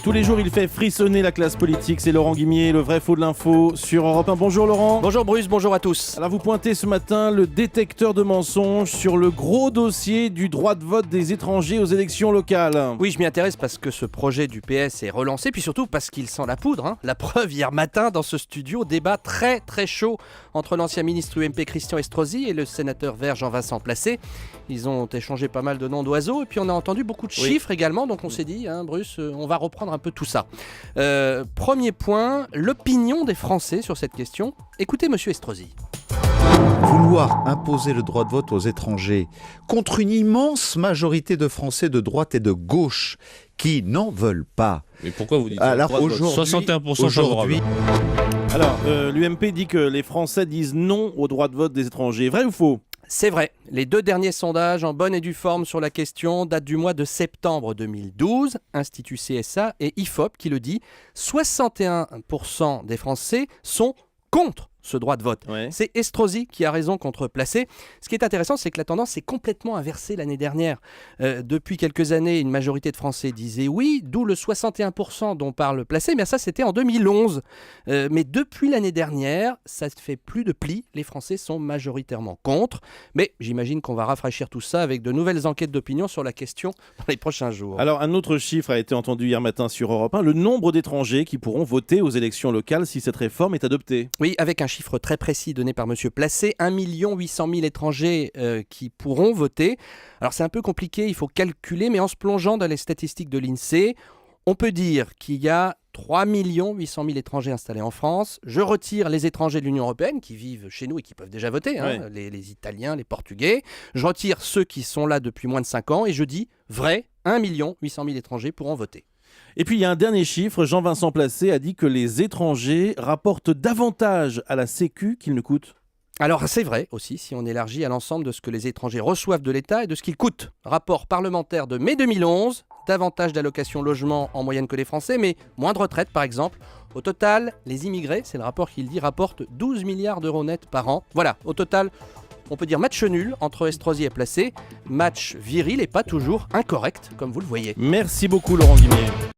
Tous les jours, il fait frissonner la classe politique. C'est Laurent Guimier, le vrai faux de l'info sur Europe 1. Bonjour Laurent. Bonjour Bruce, bonjour à tous. Alors vous pointez ce matin le détecteur de mensonges sur le gros dossier du droit de vote des étrangers aux élections locales. Oui, je m'y intéresse parce que ce projet du PS est relancé, puis surtout parce qu'il sent la poudre. La preuve, hier matin, dans ce studio, débat très très chaud entre l'ancien ministre UMP Christian Estrosi et le sénateur vert Jean-Vincent Placé. Ils ont échangé pas mal de noms d'oiseaux et puis on a entendu beaucoup de chiffres également, donc on s'est dit, Bruce, on va reprendre un peu tout ça. Premier point, l'opinion des Français sur cette question. Écoutez monsieur Estrosi. Vouloir imposer le droit de vote aux étrangers contre une immense majorité de Français de droite et de gauche qui n'en veulent pas. Mais pourquoi vous dites ça? Alors aujourd'hui, 61% favorable. Alors, l'UMP dit que les Français disent non au droit de vote des étrangers. Vrai ou faux ? C'est vrai, les deux derniers sondages en bonne et due forme sur la question datent du mois de septembre 2012, Institut CSA et IFOP qui le dit, 61% des Français sont contre ce droit de vote. Ouais. C'est Estrosi qui a raison contre Placé. Ce qui est intéressant, c'est que la tendance s'est complètement inversée l'année dernière. Depuis quelques années, une majorité de Français disait oui, d'où le 61% dont parle Placé, mais ça c'était en 2011. Mais depuis l'année dernière, ça fait plus de pli. Les Français sont majoritairement contre. Mais j'imagine qu'on va rafraîchir tout ça avec de nouvelles enquêtes d'opinion sur la question dans les prochains jours. Alors, un autre chiffre a été entendu hier matin sur Europe 1, le nombre d'étrangers qui pourront voter aux élections locales si cette réforme est adoptée. Oui, avec un chiffre très précis donné par M. Placé, 1 800 000 étrangers qui pourront voter. Alors c'est un peu compliqué, il faut calculer, mais en se plongeant dans les statistiques de l'INSEE, on peut dire qu'il y a 3 800 000 étrangers installés en France. Je retire les étrangers de l'Union européenne qui vivent chez nous et qui peuvent déjà voter, les Italiens, les Portugais. Je retire ceux qui sont là depuis moins de 5 ans et je dis vrai, 1 800 000 étrangers pourront voter. Et puis il y a un dernier chiffre, Jean-Vincent Placé a dit que les étrangers rapportent davantage à la Sécu qu'ils ne coûtent. Alors c'est vrai aussi si on élargit à l'ensemble de ce que les étrangers reçoivent de l'État et de ce qu'ils coûtent. Rapport parlementaire de mai 2011, davantage d'allocations logement en moyenne que les Français, mais moins de retraite par exemple. Au total, les immigrés, c'est le rapport qu'il dit, rapportent 12 milliards d'euros nets par an. Voilà, au total, on peut dire match nul entre Estrosi et Placé, match viril et pas toujours incorrect comme vous le voyez. Merci beaucoup Laurent Guimier.